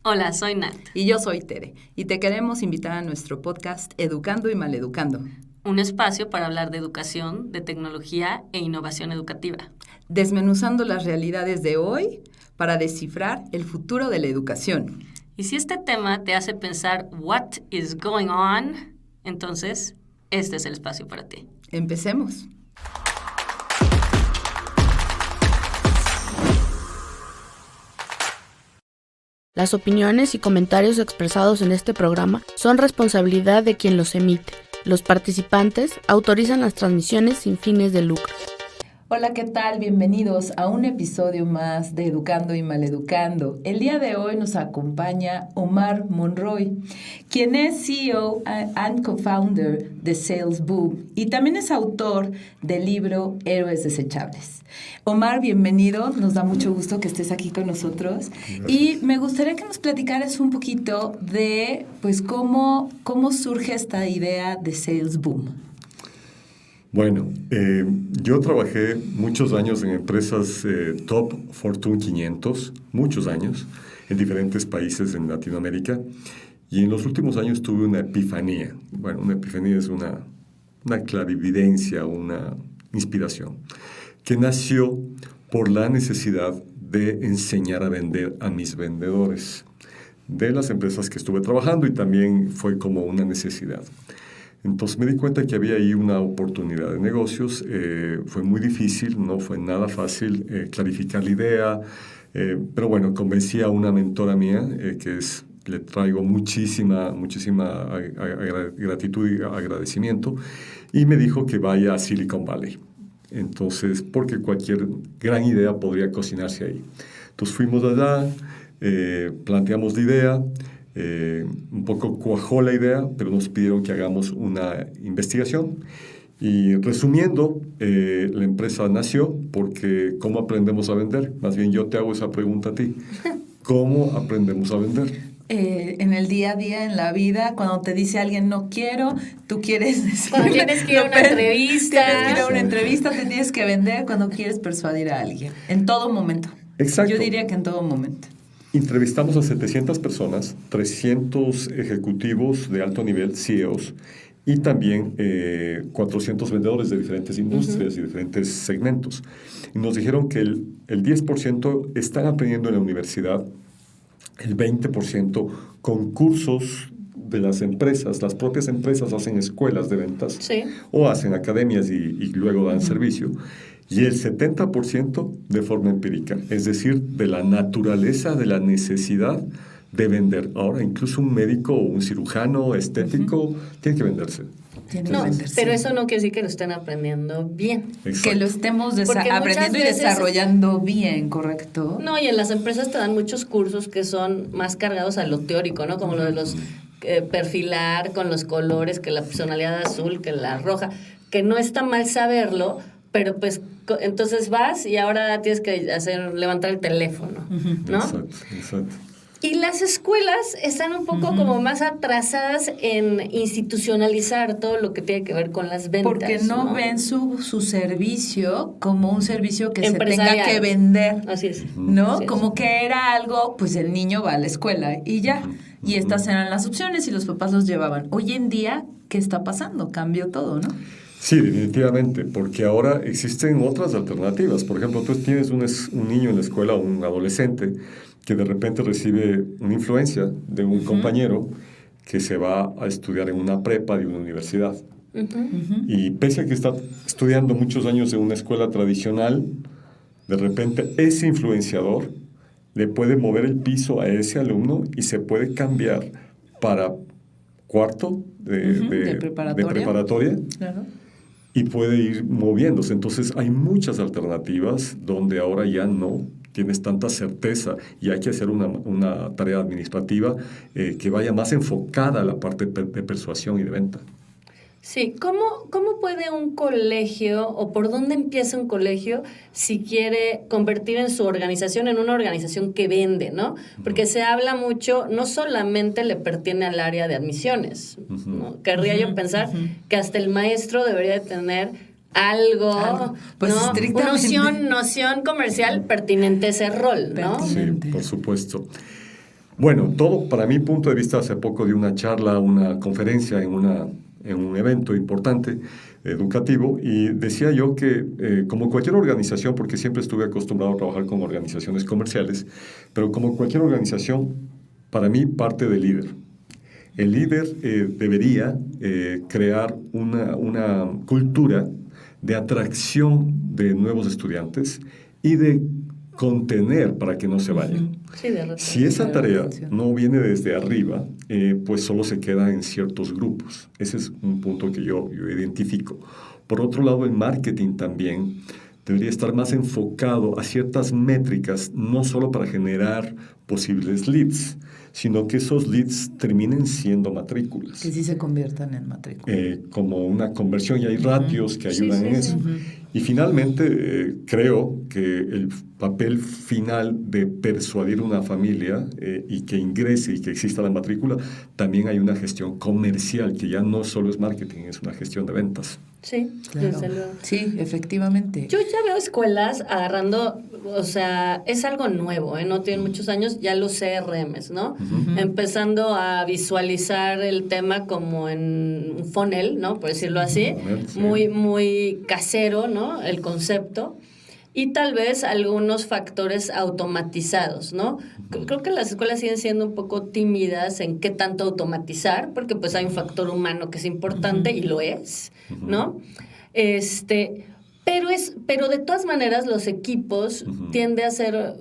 Hola, soy Nat. Y yo soy Tere. Y te queremos invitar a nuestro podcast Educando y Maleducando. Un espacio para hablar de educación, de tecnología e innovación educativa. Desmenuzando las realidades de hoy para descifrar el futuro de la educación. Y si este tema te hace pensar what is going on, entonces este es el espacio para ti. Empecemos. Las opiniones y comentarios expresados en este programa son responsabilidad de quien los emite. Los participantes autorizan las transmisiones sin fines de lucro. Hola, ¿qué tal? Bienvenidos a un episodio más de Educando y Maleducando. El día de hoy nos acompaña Omar Monroy, quien es CEO and co-founder de Sales Boom y también es autor del libro Héroes Desechables. Omar, bienvenido. Nos da mucho gusto que estés aquí con nosotros. Gracias. Y me gustaría que nos platicaras un poquito de pues cómo surge esta idea de Sales Boom. Bueno, yo trabajé muchos años en empresas top Fortune 500, muchos años, en diferentes países en Latinoamérica, y en los últimos años tuve una epifanía. Bueno, una epifanía es una clarividencia, una inspiración, que nació por la necesidad de enseñar a vender a mis vendedores de las empresas que estuve trabajando, y también fue como una necesidad. Entonces me di cuenta que había ahí una oportunidad de negocios. Fue muy difícil, no fue nada fácil clarificar la idea, pero bueno, convencí a una mentora mía, le traigo muchísima gratitud y agradecimiento, y me dijo que vaya a Silicon Valley. Entonces, porque cualquier gran idea podría cocinarse ahí. Entonces fuimos allá, planteamos la idea. Un poco cuajó la idea, pero nos pidieron que hagamos una investigación. Y resumiendo, la empresa nació porque ¿cómo aprendemos a vender? Más bien yo te hago esa pregunta a ti. ¿Cómo aprendemos a vender? En el día a día, en la vida, cuando te dice alguien no quiero, tú quieres decir... Cuando tienes que ir a una entrevista. Tienes que ir a una entrevista, te tienes que vender cuando quieres persuadir a alguien. En todo momento. Exacto. Yo diría que en todo momento. Entrevistamos a 700 personas, 300 ejecutivos de alto nivel, CEOs, y también 400 vendedores de diferentes industrias y diferentes segmentos. Y nos dijeron que el 10% están aprendiendo en la universidad, el 20% con cursos de las empresas. Las propias empresas hacen escuelas de ventas, sí, o hacen academias y luego dan servicio. Y el 70% de forma empírica, es decir, de la naturaleza, de la necesidad de vender. Ahora, incluso un médico o un cirujano estético tiene que venderse. Pero eso no quiere decir que lo estén aprendiendo bien. Exacto. Que lo estemos aprendiendo y desarrollando bien, ¿correcto? No, y en las empresas te dan muchos cursos que son más cargados a lo teórico, ¿no? Como lo de los perfilar con los colores, que la personalidad azul, que la roja, que no está mal saberlo, pero pues entonces vas y ahora tienes que levantar el teléfono, ¿no? Exacto. Y las escuelas están un poco como más atrasadas en institucionalizar todo lo que tiene que ver con las ventas. Porque no ven su servicio como un servicio que se tenga que vender. Así es. ¿No? Así es. Como que era algo, pues el niño va a la escuela y ya. Y estas eran las opciones y los papás los llevaban. Hoy en día, ¿qué está pasando? Cambió todo, ¿no? Sí, definitivamente, porque ahora existen otras alternativas. Por ejemplo, tú tienes un niño en la escuela, un adolescente, que de repente recibe una influencia de un compañero que se va a estudiar en una prepa de una universidad. Y pese a que está estudiando muchos años en una escuela tradicional, de repente ese influenciador le puede mover el piso a ese alumno y se puede cambiar para cuarto de preparatoria. Claro. Y puede ir moviéndose. Entonces hay muchas alternativas donde ahora ya no tienes tanta certeza y hay que hacer una tarea administrativa que vaya más enfocada a la parte de persuasión y de venta. Sí, ¿cómo puede un colegio o por dónde empieza un colegio si quiere convertir en su organización en una organización que vende, ¿no? Porque se habla mucho, no solamente le pertiene al área de admisiones, ¿no? Querría yo pensar que hasta el maestro debería de tener algo, pues ¿no? Noción comercial pertinente a ese rol, ¿no? Sí, por supuesto. Bueno, todo para mi punto de vista, hace poco di una charla, una conferencia en un evento importante educativo y decía yo que como cualquier organización, porque siempre estuve acostumbrado a trabajar con organizaciones comerciales, pero como cualquier organización, para mí parte del líder. El líder debería crear una cultura de atracción de nuevos estudiantes y de contener para que no se vayan. Sí, de repente. Si esa tarea no viene desde arriba, pues solo se queda en ciertos grupos. Ese es un punto que yo identifico. Por otro lado, el marketing también debería estar más enfocado a ciertas métricas, no solo para generar posibles leads, sino que esos leads terminen siendo matrículas. Que sí se conviertan en matrículas. Como una conversión, y hay ratios que ayudan en eso. Y finalmente, creo que el papel final de persuadir una familia y que ingrese y que exista la matrícula, también hay una gestión comercial, que ya no solo es marketing, es una gestión de ventas. Sí, Claro. desde luego. Sí, efectivamente. Yo ya veo escuelas agarrando, o sea, es algo nuevo, no tienen muchos años, ya los CRMs, ¿no? Empezando a visualizar el tema como en un funnel, ¿no? Por decirlo así, Sí. muy casero, ¿no? El concepto. Y tal vez algunos factores automatizados, ¿no? Creo que las escuelas siguen siendo un poco tímidas en qué tanto automatizar, porque pues hay un factor humano que es importante y lo es, ¿no? Pero de todas maneras los equipos tienden a ser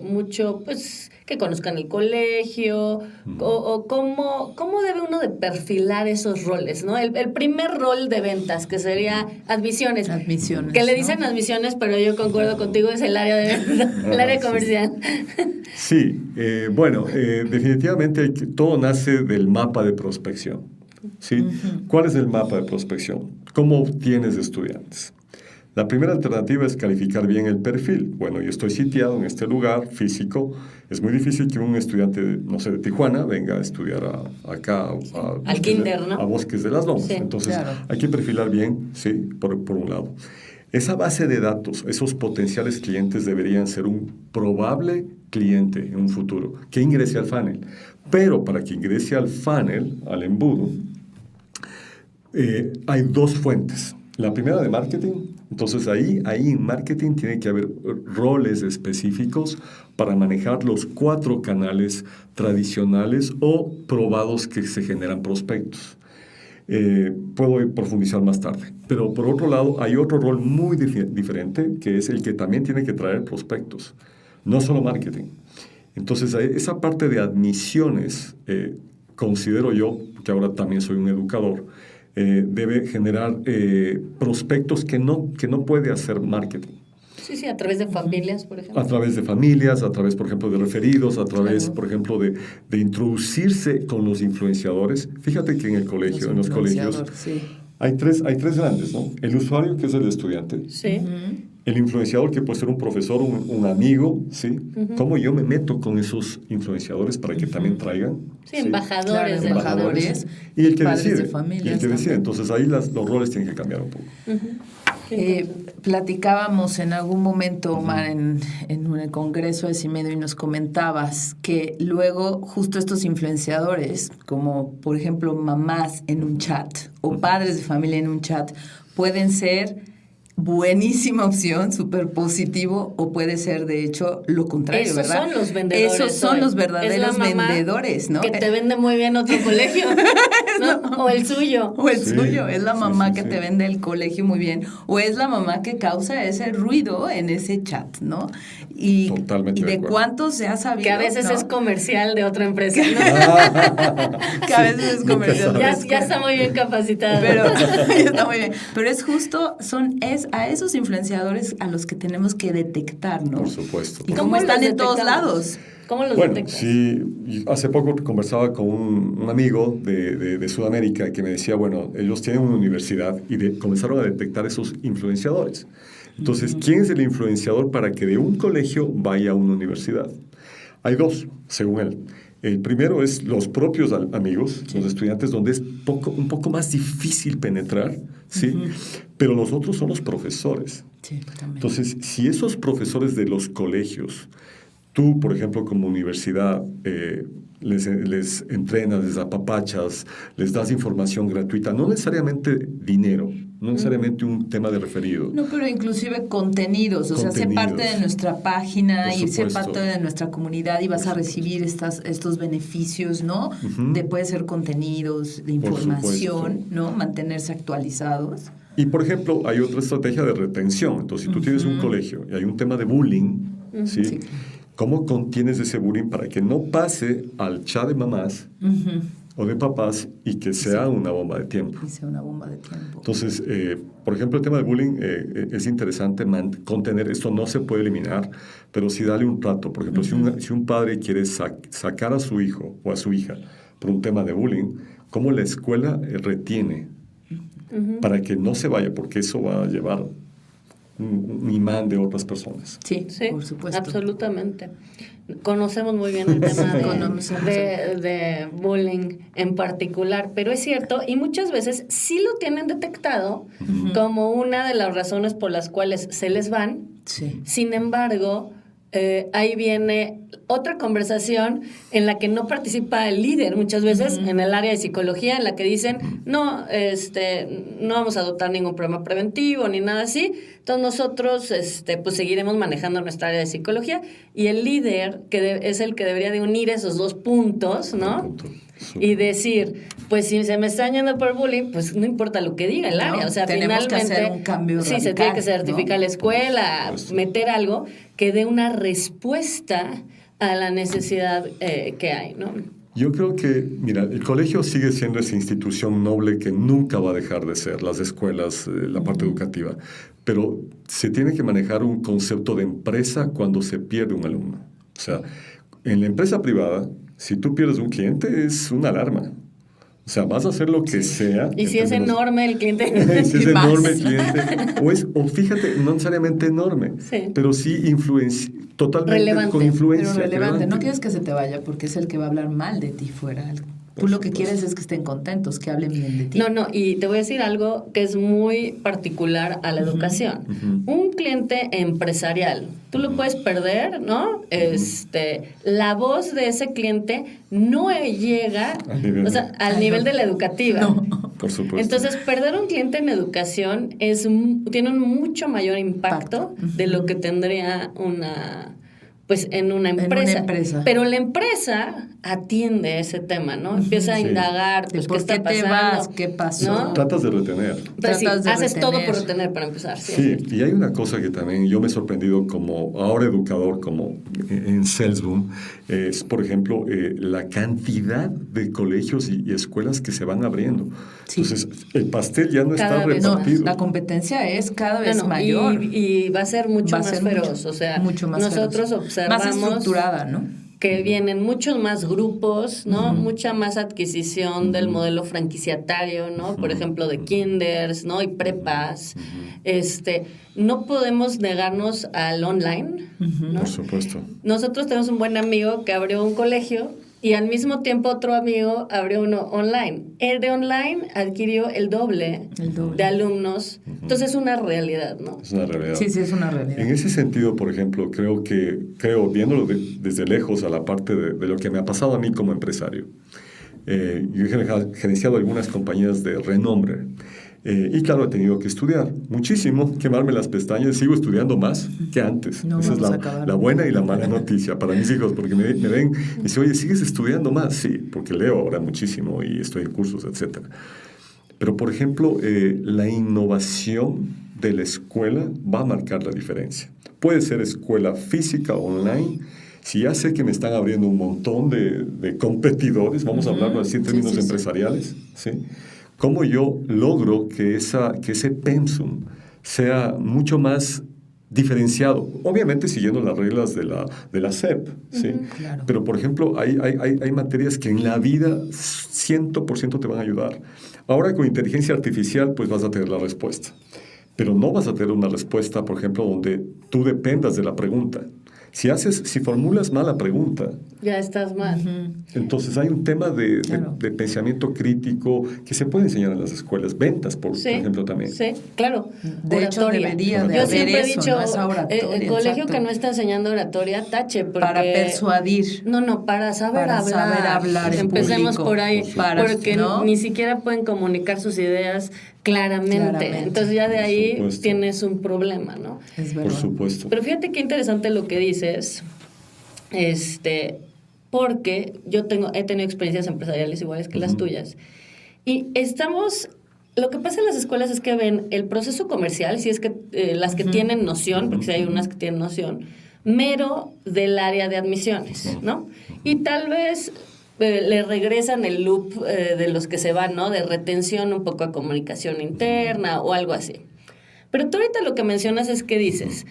mucho, pues, que conozcan el colegio, o cómo debe uno de perfilar esos roles, ¿no? El primer rol de ventas, que sería admisiones. Admisiones, Que le ¿no? dicen admisiones, pero yo concuerdo contigo, es el área de ventas, el área comercial. Sí, definitivamente todo nace del mapa de prospección. ¿Sí? ¿Cuál es el mapa de prospección? ¿Cómo obtienes estudiantes? La primera alternativa es calificar bien el perfil. Bueno, yo estoy sitiado en este lugar físico. Es muy difícil que un estudiante, no sé, de Tijuana venga a estudiar acá Al kinder, ¿no? a Bosques de las Lomas. Sí, Entonces, claro. hay que perfilar bien, sí, por un lado. Esa base de datos, esos potenciales clientes deberían ser un probable cliente en un futuro que ingrese al funnel. Pero para que ingrese al funnel, al embudo, hay dos fuentes. La primera de marketing. Entonces ahí en marketing tiene que haber roles específicos para manejar los 4 canales tradicionales o probados que se generan prospectos. Puedo profundizar más tarde. Pero por otro lado, hay otro rol muy diferente, que es el que también tiene que traer prospectos, no solo marketing. Entonces, esa parte de admisiones, considero yo, que ahora también soy un educador, debe generar prospectos que no puede hacer marketing. Sí, a través de familias, por ejemplo. A través de familias, a través, por ejemplo, de referidos, a través, Claro. por ejemplo, de introducirse con los influenciadores. Fíjate que en los colegios, Sí. hay tres grandes, ¿no? El usuario, que es el estudiante. Sí. El influenciador, que puede ser un profesor, un amigo, ¿sí? ¿Cómo yo me meto con esos influenciadores para que también traigan? Sí, embajadores. Claro, de embajadores. Y el que Padres decide. de familias Y el que decide. también. Entonces ahí los roles tienen que cambiar un poco. Platicábamos en algún momento, Omar, en el congreso de CIMEDO, y nos comentabas que luego justo estos influenciadores, como por ejemplo mamás en un chat o padres de familia en un chat, pueden ser buenísima opción, súper positivo, o puede ser de hecho lo contrario, Esos ¿verdad? son los vendedores. Esos son hoy. los Es verdaderos la mamá vendedores, ¿no? Que te vende muy bien otro colegio, ¿no? O el suyo. O el Sí, suyo, es la sí, mamá sí, que sí. te vende el colegio muy bien, o es la mamá que causa ese ruido en ese chat, ¿no? Y, Totalmente y de de acuerdo. cuántos se ha sabido, Que a veces ¿no? es comercial de otra empresa, ¿no? Que a veces es comercial. Ya está muy bien capacitada. Pero está muy bien. Pero es justo, a esos influenciadores a los que tenemos que detectar, ¿no? Por supuesto. Y como están los en todos detectamos? lados. ¿Cómo los Bueno, detectas? sí, hace poco conversaba con un amigo de Sudamérica que me decía, bueno, ellos tienen una universidad y comenzaron a detectar esos influenciadores. Entonces, ¿quién es el influenciador para que de un colegio vaya a una universidad? Hay dos, según él. El primero es los propios amigos, los estudiantes, donde es un poco más difícil penetrar, ¿sí? Pero los otros son los profesores. Sí, también. Entonces, si esos profesores de los colegios tú, por ejemplo, como universidad, les entrenas, les apapachas, les das información gratuita, no necesariamente dinero, no necesariamente un tema de referido. No, pero inclusive contenidos, o sea, sé parte de nuestra página y sé parte de nuestra comunidad y vas a recibir estos beneficios, ¿no? De puede ser contenidos, de información, ¿no? Mantenerse actualizados. Y, por ejemplo, hay otra estrategia de retención. Entonces, si tú tienes un colegio y hay un tema de bullying, ¿sí? Sí. ¿Cómo contienes ese bullying para que no pase al chat de mamás o de papás y que sea una bomba de tiempo? Y sea una bomba de tiempo. Entonces, por ejemplo, el tema del bullying es interesante contener. Esto no se puede eliminar, pero sí darle un trato. Por ejemplo, si un padre quiere sacar a su hijo o a su hija por un tema de bullying, ¿cómo la escuela retiene para que no se vaya? Porque eso va a llevar un imán de otras personas. Sí, por supuesto. Absolutamente. Conocemos muy bien el tema de bullying en particular, pero es cierto, y muchas veces sí lo tienen detectado como una de las razones por las cuales se les van. Sí. Sin embargo, ahí viene otra conversación en la que no participa el líder muchas veces en el área de psicología, en la que dicen no vamos a adoptar ningún programa preventivo ni nada así, entonces nosotros pues seguiremos manejando nuestra área de psicología, y el líder que es el que debería de unir esos dos puntos, ¿no? Y decir, pues si se me está yendo por bullying, pues no importa lo que diga el área, o sea, tenemos finalmente que hacer un cambio radical, se tiene que certificar, ¿no? La escuela, meter algo que dé una respuesta a la necesidad que hay, ¿no? Yo creo que, mira, el colegio sigue siendo esa institución noble que nunca va a dejar de ser, las escuelas, la parte educativa, pero se tiene que manejar un concepto de empresa cuando se pierde un alumno. O sea, en la empresa privada, si tú pierdes un cliente, es una alarma. O sea, vas a hacer lo que sea. Y si es enorme el cliente. Si es enorme el cliente. O fíjate, no necesariamente enorme, pero sí totalmente relevante, con influencia. Pero relevante. No quieres que se te vaya porque es el que va a hablar mal de ti fuera. Tú lo que quieres es que estén contentos, que hablen bien de ti. No, y te voy a decir algo que es muy particular a la educación. Un cliente empresarial, tú lo puedes perder, ¿no? La voz de ese cliente no llega al nivel de la educativa. No. Por supuesto. Entonces, perder un cliente en educación tiene un mucho mayor impacto de lo que tendría en una empresa. Pero la empresa atiende ese tema, ¿no? Empieza a indagar, pues, ¿qué está pasando? ¿Te vas? ¿Qué pasó? ¿No? Tratas de retener. Haces todo por retener para empezar. Sí, y hay una cosa que también yo me he sorprendido como ahora educador, como en Salesboom, es, por ejemplo, la cantidad de colegios y escuelas que se van abriendo. Sí. Entonces, el pastel ya no está repartido. La competencia es cada vez mayor. Y va a ser mucho más feroz. O sea, mucho más nosotros feroz. Observamos más estructurada, ¿no? Que vienen muchos más grupos, ¿no? Mucha más adquisición del modelo franquiciatario, ¿no? Por ejemplo, de kinders, ¿no? Y prepas. No podemos negarnos al online, ¿no? Por supuesto. Nosotros tenemos un buen amigo que abrió un colegio y al mismo tiempo otro amigo abrió uno online. El de online adquirió el doble de alumnos. Entonces es una realidad, ¿no? Es una realidad. Sí, es una realidad. En ese sentido, por ejemplo, creo, viéndolo desde lejos a la parte de lo que me ha pasado a mí como empresario. Yo he gerenciado algunas compañías de renombre. Y claro, he tenido que estudiar muchísimo, quemarme las pestañas, sigo estudiando más que antes. Esa es la buena y la mala noticia para mis hijos, porque me ven y dicen, oye, ¿sigues estudiando más? Sí, porque leo ahora muchísimo y estoy en cursos, etc. Pero, por ejemplo, la innovación de la escuela va a marcar la diferencia. Puede ser escuela física, online. Si ya sé que me están abriendo un montón de competidores, vamos a hablarlo así en términos empresariales, ¿sí? ¿Cómo yo logro que ese pensum sea mucho más diferenciado? Obviamente siguiendo las reglas de la SEP, ¿sí? Claro. Pero, por ejemplo, hay materias que en la vida 100% te van a ayudar. Ahora con inteligencia artificial pues vas a tener la respuesta. Pero no vas a tener una respuesta, por ejemplo, donde tú dependas de la pregunta, Si formulas mal la pregunta, Ya estás mal. entonces hay un tema de pensamiento crítico que se puede enseñar en las escuelas, ventas, por ejemplo, también. Sí, claro. De hecho, debería de Yo haber siempre he eso, dicho, ¿no? Esa oratoria, el colegio exacto. que no está enseñando oratoria, tache. Porque, Para persuadir. No, para saber Para hablar. saber hablar en Empecemos público, por ahí, para, porque ¿no? ni siquiera pueden comunicar sus ideas claramente. Entonces ya de Por ahí supuesto. tienes un problema, ¿no? Es Por verdad. supuesto. Pero fíjate qué interesante lo que dices, porque he tenido experiencias empresariales iguales que las tuyas. Y lo que pasa en las escuelas es que ven el proceso comercial, si es que las que tienen noción, porque si hay unas que tienen noción, mero del área de admisiones, ¿no? Y tal vez le regresan el loop de los que se van, ¿no? De retención un poco a comunicación interna o algo así. Pero tú ahorita lo que mencionas es que dices,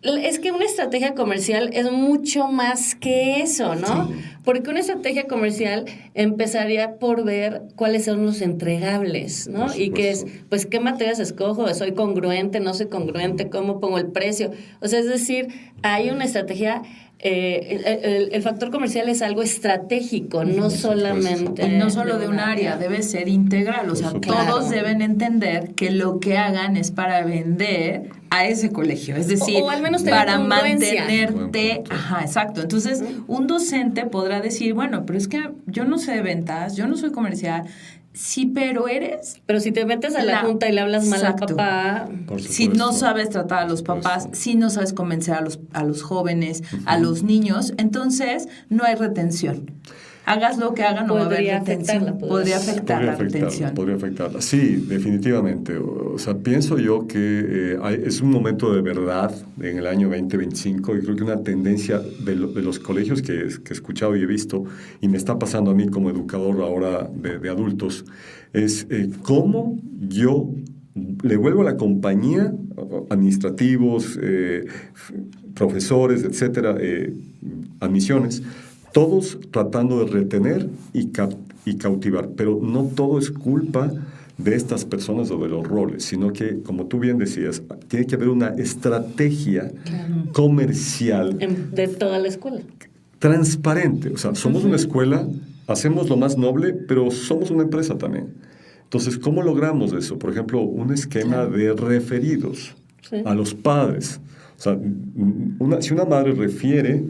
es que una estrategia comercial es mucho más que eso, ¿no? Sí. Porque una estrategia comercial empezaría por ver cuáles son los entregables, ¿no? Por Y que es, supuesto. pues, ¿qué materias escojo? ¿Soy congruente? ¿No soy congruente? ¿Cómo pongo el precio? O sea, es decir, hay una estrategia... el factor comercial es algo estratégico, no solamente... Y no solo de un área, debe ser integral. O sea, Por supuesto. todos deben entender que lo que hagan es para vender a ese colegio. Es decir, O al menos tener para congruencia. mantenerte. Buen punto. Ajá, exacto. Entonces, un docente podrá decir, bueno, pero es que yo no sé de ventas, yo no soy comercial. Sí, pero eres... Pero si te metes a la junta y le hablas mal al Exacto. papá... Por Si supuesto. no sabes tratar a los papás, supuesto. si no sabes convencer a los jóvenes, a los niños, entonces no hay retención. Hagas lo que hagan, no va a haber Podría retención. afectarla, Podría afectar la retención. Podría afectarla. Sí, definitivamente. O sea, pienso yo que es un momento de verdad en el año 2025 y creo que una tendencia de los colegios que he escuchado y he visto y me está pasando a mí como educador ahora de adultos es cómo yo le vuelvo a la compañía, administrativos, profesores, etcétera, admisiones, todos tratando de retener y cautivar, pero no todo es culpa de estas personas o de los roles, sino que, como tú bien decías, tiene que haber una estrategia comercial de toda la escuela. transparente. O sea, somos una escuela, hacemos lo más noble, pero somos una empresa también. Entonces, ¿cómo logramos eso? Por ejemplo, un esquema de referidos a los padres. O sea, si una madre refiere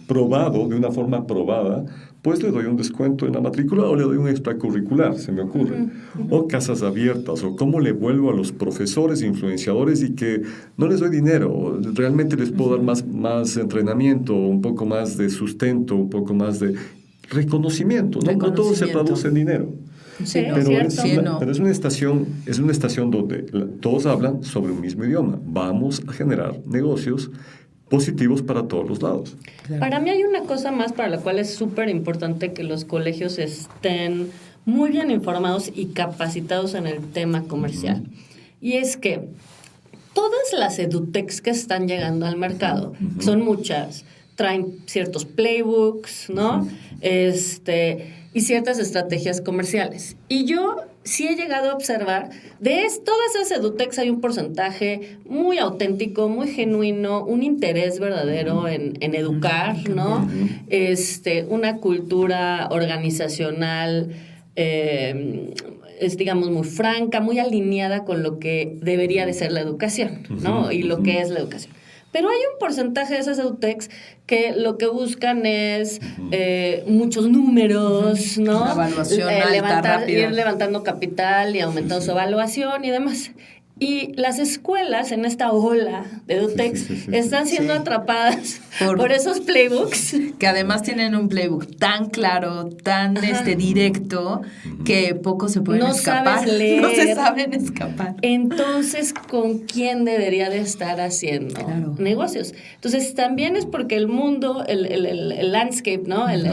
probado, de una forma probada, pues le doy un descuento en la matrícula o le doy un extracurricular, se me ocurre. O casas abiertas, o cómo le vuelvo a los profesores, influenciadores y que no les doy dinero, realmente les puedo dar más entrenamiento, un poco más de sustento, un poco más de reconocimiento. No todo se traduce en dinero. Sí, Pero es una estación donde todos hablan sobre un mismo idioma. Vamos a generar negocios positivos para todos los lados. Claro. Para mí hay una cosa más para la cual es súper importante que los colegios estén muy bien informados y capacitados en el tema comercial. Y es que todas las edutechs que están llegando al mercado, son muchas, traen ciertos playbooks, ¿no? Y ciertas estrategias comerciales. Y yo sí he llegado a observar, todas esas edutechs hay un porcentaje muy auténtico, muy genuino, un interés verdadero en educar, ¿no? Una cultura organizacional, digamos, muy franca, muy alineada con lo que debería de ser la educación, ¿no? Y lo que es la educación. Pero hay un porcentaje de esas edutechs que lo que buscan es muchos números, ¿no? Una evaluación alta, rápida. Ir levantando capital y aumentando su evaluación y demás. Y las escuelas en esta ola de edutechs están siendo atrapadas por esos playbooks. Que además tienen un playbook tan claro, tan directo, que pocos se pueden escapar. Sabes leer. No se saben escapar. Entonces, ¿con quién debería de estar haciendo negocios? Entonces, también es porque el mundo, el landscape, ¿no? El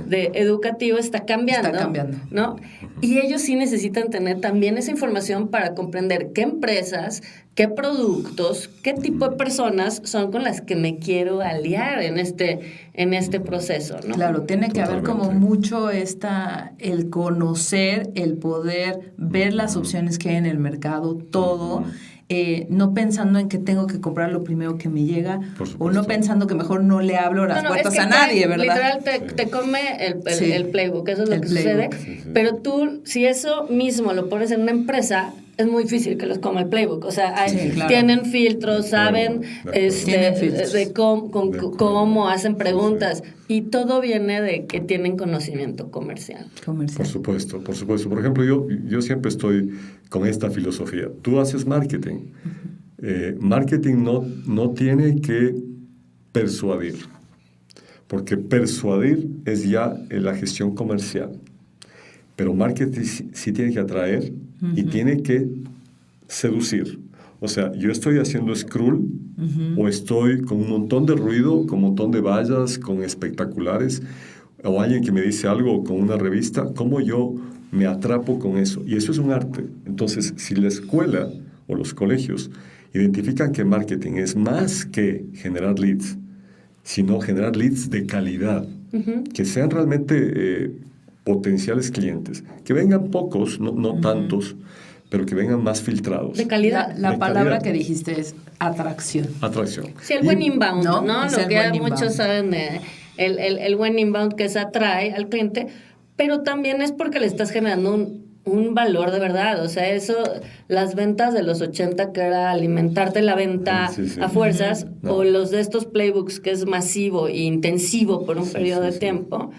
de educativo está cambiando. ¿no? Y ellos sí necesitan tener también esa información para comprender qué empresas, qué productos, qué tipo de personas son con las que me quiero aliar en este proceso, ¿no? Claro, tiene que haber como mucho el conocer, el poder ver las opciones que hay en el mercado, todo, no pensando en que tengo que comprar lo primero que me llega, Por o supuesto. no pensando que mejor no le abro las puertas es que a nadie, ¿verdad? Literal te come Sí. el playbook, eso es lo El que playbook. sucede. Pero tú, si eso mismo lo pones en una empresa, es muy difícil que los coma el playbook. O sea, Sí, claro. tienen filtros, De acuerdo, saben de acuerdo. Tienen filtros. de cómo, De acuerdo. cómo hacen preguntas. Sí, Y todo viene de que tienen conocimiento comercial. Comercial. Por supuesto, por supuesto. Por ejemplo, yo siempre estoy con esta filosofía. Tú haces marketing. Marketing no tiene que persuadir, porque persuadir es ya la gestión comercial. Pero marketing sí tiene que atraer y tiene que seducir. O sea, yo estoy haciendo scroll o estoy con un montón de ruido, con un montón de vallas, con espectaculares, o alguien que me dice algo con una revista, ¿cómo yo me atrapo con eso? Y eso es un arte. Entonces, si la escuela o los colegios identifican que marketing es más que generar leads, sino generar leads de calidad, que sean realmente potenciales clientes, que vengan pocos, no tantos, pero que vengan más filtrados. De calidad. La De palabra calidad. que dijiste es atracción. Atracción. Sí, el buen Y- inbound, ¿no? ¿no? Es Lo el que buen muchos inbound. saben de el buen inbound que se atrae al cliente, pero también es porque le estás generando un valor de verdad. O sea, eso, las ventas de los 80, que era alimentarte la venta Sí, sí. a fuerzas, No. o los de estos playbooks, que es masivo e intensivo por un Sí, periodo sí, de sí. tiempo,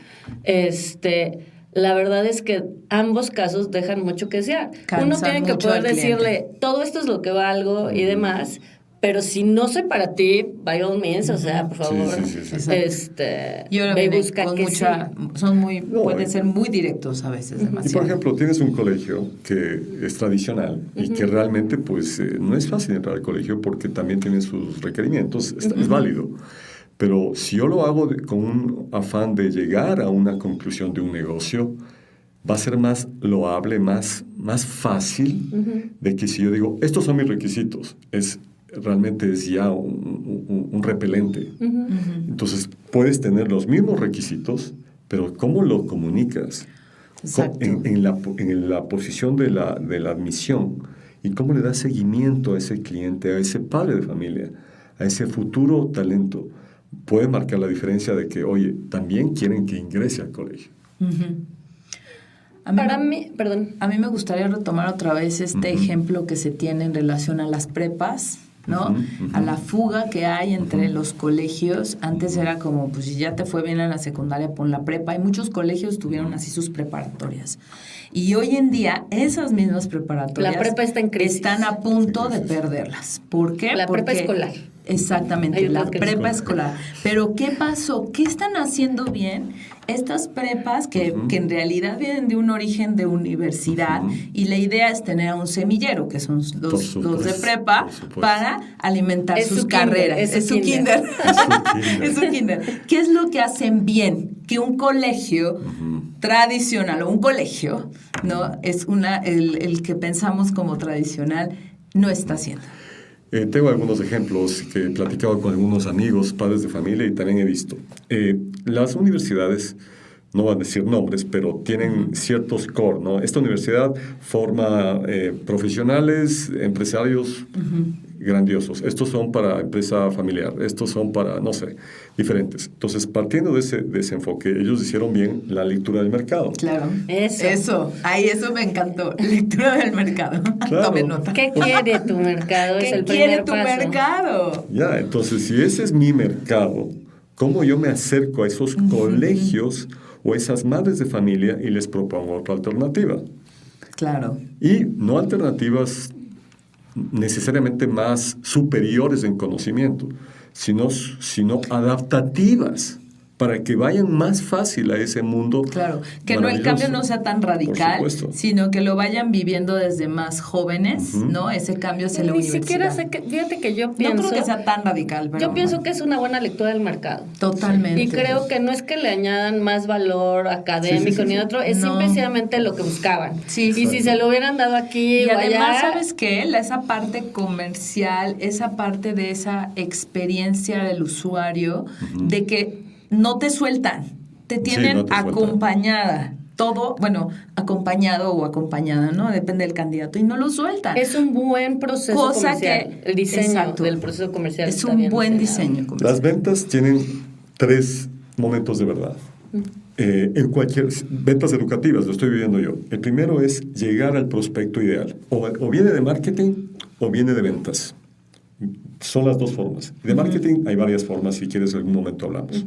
la verdad es que ambos casos dejan mucho que desear. Uno Cansan tiene que mucho poder al cliente. decirle, todo esto es lo que valgo y demás, pero si no soy para ti, by all means, o sea, por Sí, favor, sí, sí, sí. ve Yo y busca con que mucha, sí. son muy, No, pueden ser muy directos a veces, Y demasiado. por ejemplo, tienes un colegio que es tradicional y que realmente pues no es fácil entrar al colegio porque también tiene sus requerimientos, es válido. Pero si yo lo hago con un afán de llegar a una conclusión de un negocio, va a ser más loable, más fácil de que si yo digo, estos son mis requisitos, realmente es ya un repelente. Entonces, puedes tener los mismos requisitos, pero ¿cómo lo comunicas? Exacto. En la posición de la admisión. ¿Y cómo le das seguimiento a ese cliente, a ese padre de familia, a ese futuro talento? Puede marcar la diferencia de que, oye, también quieren que ingrese al colegio. Para mí, perdón. A mí me gustaría retomar otra vez este ejemplo que se tiene en relación a las prepas, ¿no? A la fuga que hay entre los colegios. Antes era como, pues si ya te fue bien en la secundaria, pon la prepa. Y muchos colegios tuvieron así sus preparatorias. Y hoy en día esas mismas preparatorias La prepa está en crisis. están a punto de perderlas. ¿Por qué? La prepa escolar. Exactamente, Hay la otras que prepa no. escolar. Pero ¿qué pasó? ¿Qué están haciendo bien estas prepas que en realidad vienen de un origen de universidad? Y la idea es tener a un semillero, que son los de prepa, por supuesto. para alimentar Es sus su kinder, carreras. es su kinder. Es un kinder. ¿Qué es lo que hacen bien? Que un colegio tradicional o un colegio, ¿no? Es el que pensamos como tradicional, no está haciendo. Tengo algunos ejemplos que he platicado con algunos amigos, padres de familia, y también he visto. Las universidades, no van a decir nombres, pero tienen ciertos core, ¿no? Esta universidad forma profesionales, empresarios grandiosos. Estos son para empresa familiar, estos son para, no sé, diferentes. Entonces, partiendo de ese enfoque, ellos hicieron bien la lectura del mercado. Claro. Eso. Eso me encantó. Lectura del mercado. Claro. Tome nota. ¿Qué quiere tu mercado? Es ¿Qué el quiere primer tu paso. mercado? Ya, entonces, si ese es mi mercado, ¿cómo yo me acerco a esos colegios o esas madres de familia y les propongo otra alternativa? Claro. Y no alternativas necesariamente más superiores en conocimiento, sino adaptativas para que vayan más fácil a ese mundo. Claro, que no el maravilloso. cambio no sea tan radical, Por supuesto. sino que lo vayan viviendo desde más jóvenes, ¿no? Ese cambio hacia la Ni universidad. siquiera sé que, fíjate que yo pienso. No creo que sea tan radical, pero Yo pienso bueno. que es una buena lectura del mercado. Totalmente. Y creo que no es que le añadan más valor académico Sí. ni otro, es No. simplemente lo que buscaban. Sí. Y si se lo hubieran dado aquí Y o además, allá, ¿sabes qué? Esa parte comercial, esa parte de esa experiencia del usuario, de que no te sueltan, te tienen no te sueltan. acompañada. todo, bueno, acompañado o acompañada, ¿no? Depende del candidato, y no lo sueltan. Es un buen proceso comercial. El diseño del proceso comercial es un buen diseño comercial. Las ventas tienen 3 momentos de verdad. En cualquier ventas educativas, lo estoy viviendo yo. El primero es llegar al prospecto ideal. O viene de marketing o viene de ventas. Son las 2 formas. De marketing hay varias formas, si quieres en algún momento hablamos.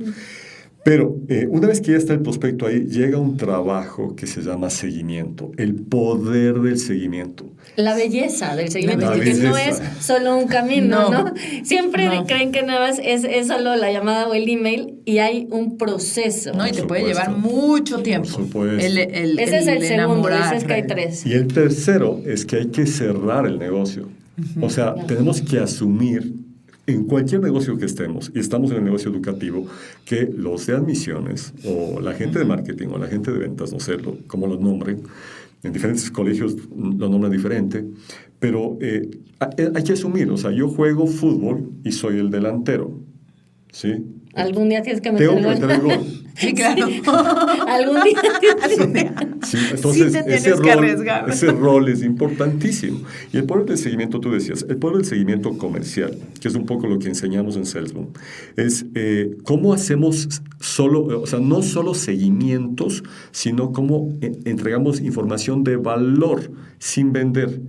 Pero una vez que ya está el prospecto ahí, llega un trabajo que se llama seguimiento, el poder del seguimiento. La belleza del seguimiento, porque no es solo un camino, ¿no? Siempre creen que nada más es solo la llamada o el email, y hay un proceso. No, y te puede llevar mucho tiempo. Por supuesto. Ese es el segundo, dices que hay 3. Y el tercero es que hay que cerrar el negocio. O sea, tenemos que asumir en cualquier negocio que estemos, y estamos en el negocio educativo, que los de admisiones o la gente de marketing o la gente de ventas, no sé cómo los nombren, en diferentes colegios lo nombran diferente, pero hay que asumir, o sea, yo juego fútbol y soy el delantero, ¿sí? Algún día tienes que meter el gol. Sí, claro. Algún día. Sí, entonces, sí que arriesgar. ese rol es importantísimo. Y el poder del seguimiento, tú decías, el poder del seguimiento comercial, que es un poco lo que enseñamos en Salesboom, es cómo hacemos no solo seguimientos, sino cómo entregamos información de valor sin vender.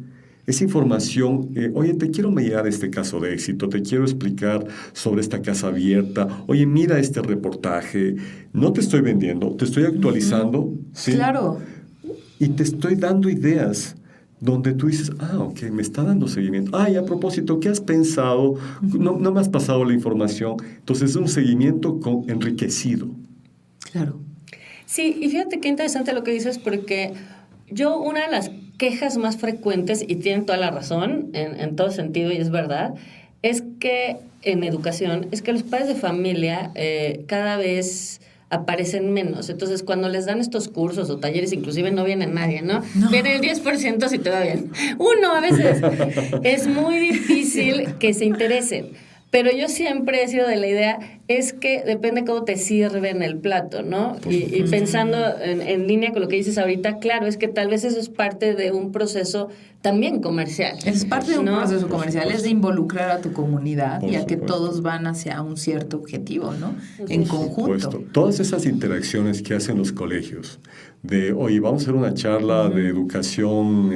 Esa información, oye, te quiero mediar este caso de éxito, te quiero explicar sobre esta casa abierta, oye, mira este reportaje, no te estoy vendiendo, te estoy actualizando. ¿Sí? Claro. Y te estoy dando ideas donde tú dices, ok, me está dando seguimiento. Y a propósito, ¿qué has pensado? No me has pasado la información. Entonces es un seguimiento enriquecido. Claro. Sí, y fíjate qué interesante lo que dices, porque una de las quejas más frecuentes, y tienen toda la razón en todo sentido, y es verdad, es que en educación, es que los padres de familia cada vez aparecen menos. Entonces, cuando les dan estos cursos o talleres, inclusive no viene nadie, ¿no? Viene el 10% si te va bien. Uno a veces. Es muy difícil que se interesen. Pero yo siempre he sido de la idea, es que depende cómo te sirven el plato, ¿no? Y pensando en línea con lo que dices ahorita, claro, es que tal vez eso es parte de un proceso también comercial. Es parte de un proceso comercial, es de involucrar a tu comunidad Por y a que supuesto. todos van hacia un cierto objetivo, ¿no? Por En supuesto. conjunto. Todas esas interacciones que hacen los colegios, de, oye, vamos a hacer una charla de educación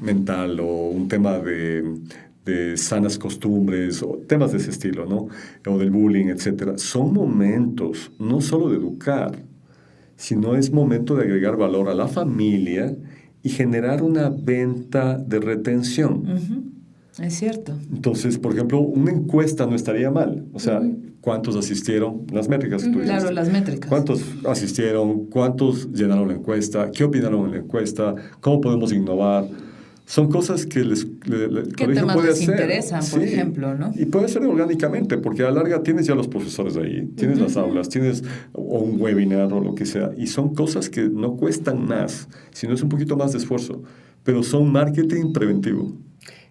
mental o un tema de sanas costumbres o temas de ese estilo, ¿no? O del bullying, etcétera. Son momentos no solo de educar, sino es momento de agregar valor a la familia y generar una venta de retención. Es cierto. Entonces, por ejemplo, una encuesta no estaría mal. O sea, ¿cuántos asistieron? Las métricas que tú dijiste. Claro, las métricas. ¿Cuántos asistieron? ¿Cuántos llenaron la encuesta? ¿Qué opinaron en la encuesta? ¿Cómo podemos innovar? Son cosas que el ¿Qué colegio temas puede les hacer. interesan, por ejemplo, ¿no? Y puede ser orgánicamente, porque a la larga tienes ya los profesores ahí, tienes las aulas, tienes o un webinar o lo que sea, y son cosas que no cuestan más, sino es un poquito más de esfuerzo, pero son marketing preventivo.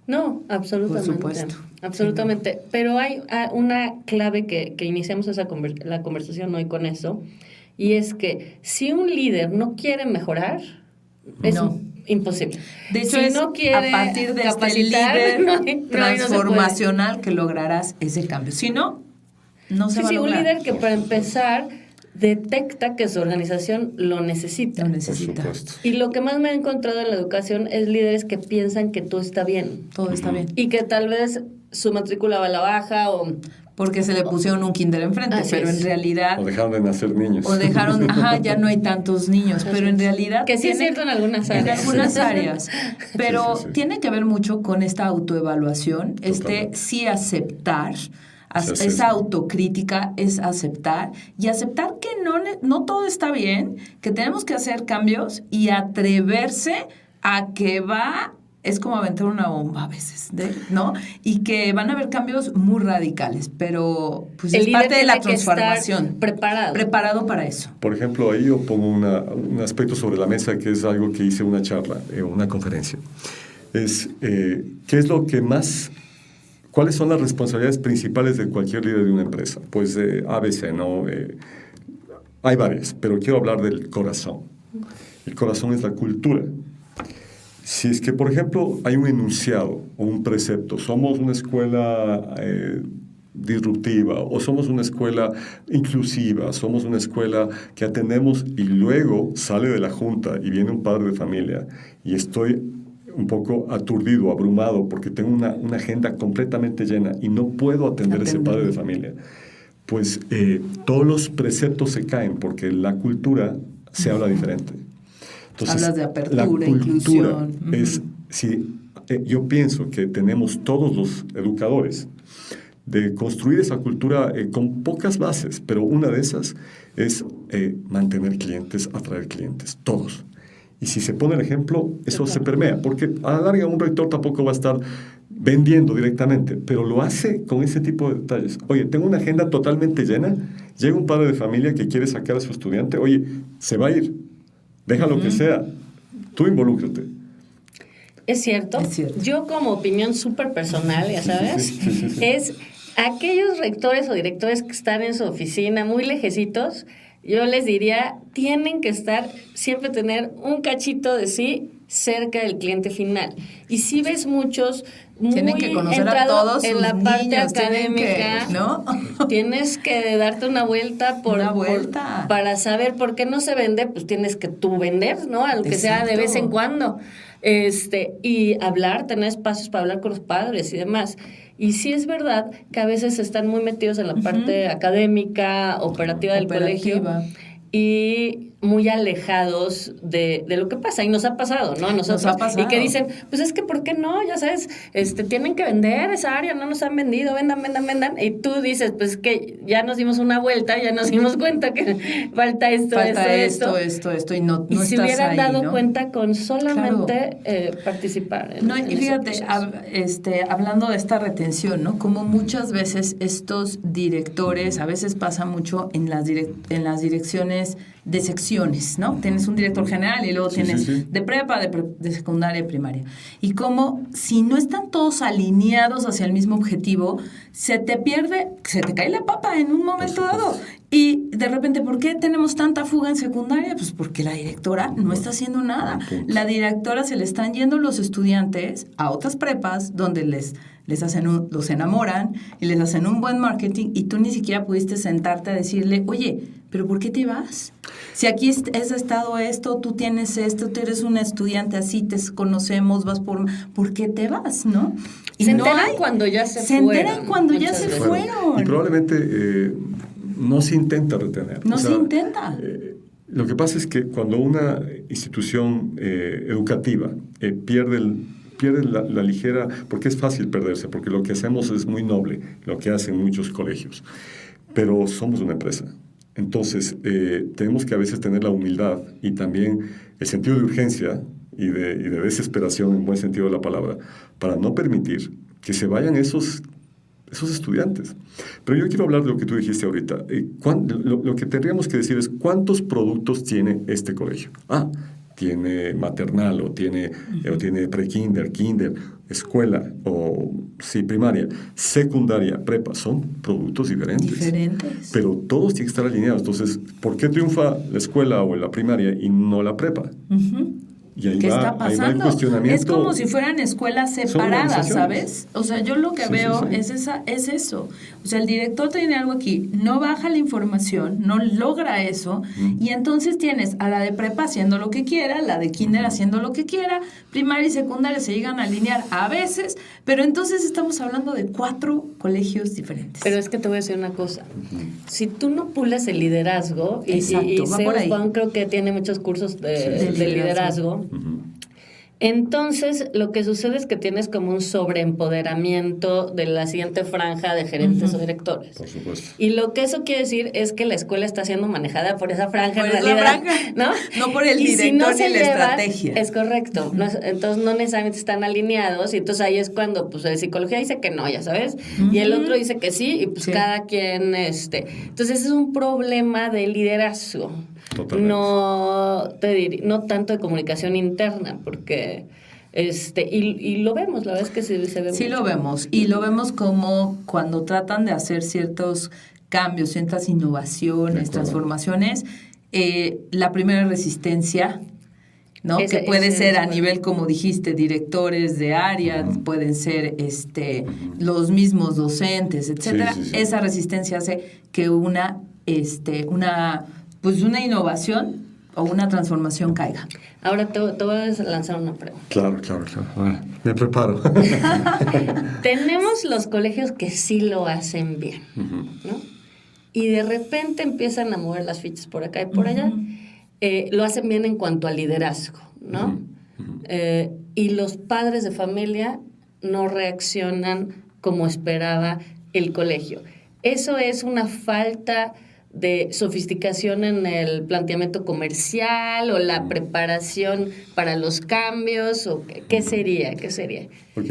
No, absolutamente. Por supuesto. Absolutamente. Pero hay una clave que iniciamos la conversación hoy con eso, y es que si un líder no quiere mejorar, es imposible. De hecho, si no quiere a partir de este líder transformacional que lograrás ese cambio. Si no, no se va a lograr. Un líder que para empezar detecta que su organización lo necesita. Lo necesita. Por supuesto. Y lo que más me he encontrado en la educación es líderes que piensan que todo está bien. Todo está bien. Y que tal vez su matrícula va a la baja o... Porque se le pusieron un kinder enfrente, pero en realidad... O dejaron de nacer niños. Ya no hay tantos niños, pero en realidad... Que sí es cierto en algunas áreas. En algunas áreas. Pero Sí. tiene que ver mucho con esta autoevaluación, sí aceptar, esa autocrítica es aceptar y aceptar que no todo está bien, que tenemos que hacer cambios y atreverse a que es como aventar una bomba a veces, ¿no? Y que van a haber cambios muy radicales, pero pues es parte de la transformación. Preparado para eso. Por ejemplo, ahí yo pongo un aspecto sobre la mesa que es algo que hice en una charla, una conferencia. Es, ¿qué es lo que más... ¿Cuáles son las responsabilidades principales de cualquier líder de una empresa? Pues ABC, ¿no? Hay varias, pero quiero hablar del corazón. El corazón es la cultura. Si es que, por ejemplo, hay un enunciado o un precepto, somos una escuela disruptiva, o somos una escuela inclusiva, somos una escuela que atendemos, y luego sale de la junta y viene un padre de familia y estoy un poco aturdido, abrumado, porque tengo una agenda completamente llena y no puedo atender a ese padre de familia, pues todos los preceptos se caen porque la cultura se habla diferente. Entonces, hablas de apertura, la cultura inclusión. es, yo pienso que tenemos todos los educadores de construir esa cultura con pocas bases, pero una de esas es mantener clientes, atraer clientes, todos. Y si se pone el ejemplo, eso se permea, porque a la larga un rector tampoco va a estar vendiendo directamente, pero lo hace con ese tipo de detalles. Oye, tengo una agenda totalmente llena, llega un padre de familia que quiere sacar a su estudiante, oye, se va a ir, deja lo que sea, tú involúcrate. Es cierto. Yo como opinión súper personal, ya sabes, Sí. es aquellos rectores o directores que están en su oficina muy lejecitos, yo les diría, tienen que siempre tener un cachito de sí cerca del cliente final. Y si ves muchos tienen muy que conocer entrados a todos en sus la parte niños, académica, ¿no? Tienes que darte una vuelta para saber por qué no se vende, pues tienes que tú vender, ¿no? Aunque sea de vez en cuando. Y tener espacios para hablar con los padres y demás. Y sí es verdad que a veces están muy metidos en la parte académica, operativa del colegio, y muy alejados de lo que pasa. Y nos ha pasado, ¿no? Nosotros, nos ha pasado. Y que dicen, pues es que ¿por qué no? Ya sabes, tienen que vender esa área, no nos han vendido, vendan. Y tú dices, pues que ya nos dimos una vuelta, ya nos dimos cuenta que falta esto. Y no y si estás hubieran ahí, dado ¿no? cuenta con solamente participar. Y fíjate, hablando de esta retención, ¿no? Como muchas veces estos directores, a veces pasa mucho en las direcciones de secciones, ¿no? Tienes un director general y luego tienes de prepa, de secundaria y primaria. Y como si no están todos alineados hacia el mismo objetivo, se te cae la papa en un momento dado. Y de repente, ¿por qué tenemos tanta fuga en secundaria? Pues porque la directora no está haciendo nada. La directora se le están yendo los estudiantes a otras prepas donde los enamoran y les hacen un buen marketing y tú ni siquiera pudiste sentarte a decirle, oye, ¿pero por qué te vas? Si aquí has estado esto, tú tienes esto, tú eres un estudiante así, te conocemos, ¿por qué te vas, no? Y se enteran cuando ya se fueron. Se enteran cuando ya se fueron. Y probablemente no se intenta retener. Se intenta. Lo que pasa es que cuando una institución educativa pierde la ligera, porque es fácil perderse, porque lo que hacemos es muy noble, lo que hacen muchos colegios, pero somos una empresa. Entonces, tenemos que a veces tener la humildad y también el sentido de urgencia y de desesperación, en buen sentido de la palabra, para no permitir que se vayan esos estudiantes. Pero yo quiero hablar de lo que tú dijiste ahorita. Lo que tendríamos que decir es cuántos productos tiene este colegio. Tiene maternal o tiene pre-kinder, kinder, escuela primaria, secundaria, prepa. Son productos diferentes. Pero todos tienen que estar alineados. Entonces, ¿por qué triunfa la escuela o la primaria y no la prepa? Y ahí ¿Qué está ahí va pasando? el cuestionamiento. Es como si fueran escuelas separadas, ¿sabes? O sea, yo lo que veo es eso. O sea, el director tiene algo aquí, no baja la información, no logra eso, y entonces tienes a la de prepa haciendo lo que quiera, la de kinder haciendo lo que quiera, primaria y secundaria se llegan a alinear a veces, pero entonces estamos hablando de 4 colegios diferentes. Pero es que te voy a decir una cosa. Si tú no pules el liderazgo, y Juan creo que tiene muchos cursos de liderazgo, entonces lo que sucede es que tienes como un sobreempoderamiento de la siguiente franja de gerentes o directores. Por supuesto. Y lo que eso quiere decir es que la escuela está siendo manejada por esa franja en realidad, ¿no? No por el director ni la estrategia. Es correcto. Entonces no necesariamente están alineados y entonces ahí es cuando pues el psicología dice que no, ya sabes, y el otro dice que sí y pues cada quien Entonces es un problema de liderazgo. Totalmente. No tanto de comunicación interna, porque y lo vemos, la verdad es que se ve Sí mucho. lo vemos, y lo vemos como cuando tratan de hacer ciertos cambios, ciertas innovaciones, transformaciones, la primera resistencia, ¿no? Que puede ser a nivel, como dijiste, directores de área, pueden ser los mismos docentes, etcétera. Sí. Esa resistencia hace que una innovación o una transformación caiga. Ahora te voy a lanzar una pregunta. Claro. Bueno, me preparo. Tenemos los colegios que sí lo hacen bien, ¿no? Y de repente empiezan a mover las fichas por acá y por allá. Lo hacen bien en cuanto al liderazgo, ¿no? Y los padres de familia no reaccionan como esperaba el colegio. ¿Eso es una falta de sofisticación en el planteamiento comercial o la preparación para los cambios? ¿O qué sería? Ok,